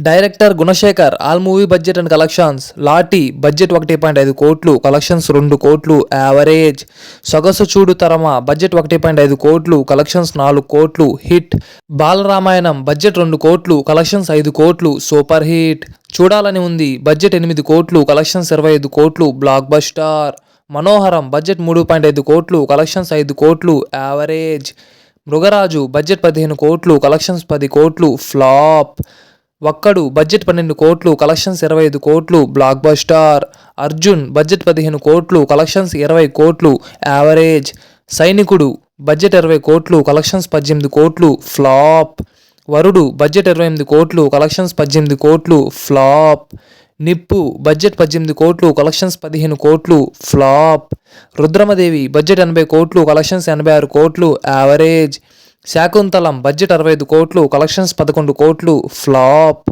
Director Gunasekhar all movie budget and collections. లాటి budget 1.5 కోట్లు, collections 2 కోట్లు, యావరేజ్. సొగసు చూడు తరమ బడ్జెట్ 1.5 కోట్లు, కలెక్షన్స్ 4 కోట్లు, హిట్. బాలరామాయణం బడ్జెట్ 2 కోట్లు, కలెక్షన్స్ 5 కోట్లు, సూపర్ హిట్. చూడాలని ఉంది బడ్జెట్ 8 కోట్లు, కలెక్షన్స్ 25 కోట్లు, బ్లాక్ బస్టర్. మనోహరం బడ్జెట్ 3.5 కోట్లు, కలెక్షన్స్ 5 కోట్లు, యావరేజ్. మృగరాజు బడ్జెట్ 15 కోట్లు, కలెక్షన్స్ 10 కోట్లు, ఫ్లాప్. ఒక్కడు బడ్జెట్ 12 కోట్లు, కలెక్షన్స్ 25 కోట్లు, బ్లాక్ బస్టర్. అర్జున్ బడ్జెట్ 15 కోట్లు, కలెక్షన్స్ 20 కోట్లు, యావరేజ్. సైనికుడు బడ్జెట్ 20 కోట్లు, కలెక్షన్స్ 18 కోట్లు, ఫ్లాప్. వరుడు బడ్జెట్ 28 కోట్లు, కలెక్షన్స్ 18 కోట్లు, ఫ్లాప్. నిప్పు బడ్జెట్ 18 కోట్లు, కలెక్షన్స్ 15 కోట్లు, ఫ్లాప్. రుద్రమదేవి బడ్జెట్ 80 కోట్లు, కలెక్షన్స్ 86 కోట్లు, యావరేజ్. శాకుంతలం బడ్జెట్ 65 కోట్లు, కలెక్షన్స్ 11 కోట్లు, ఫ్లాప్.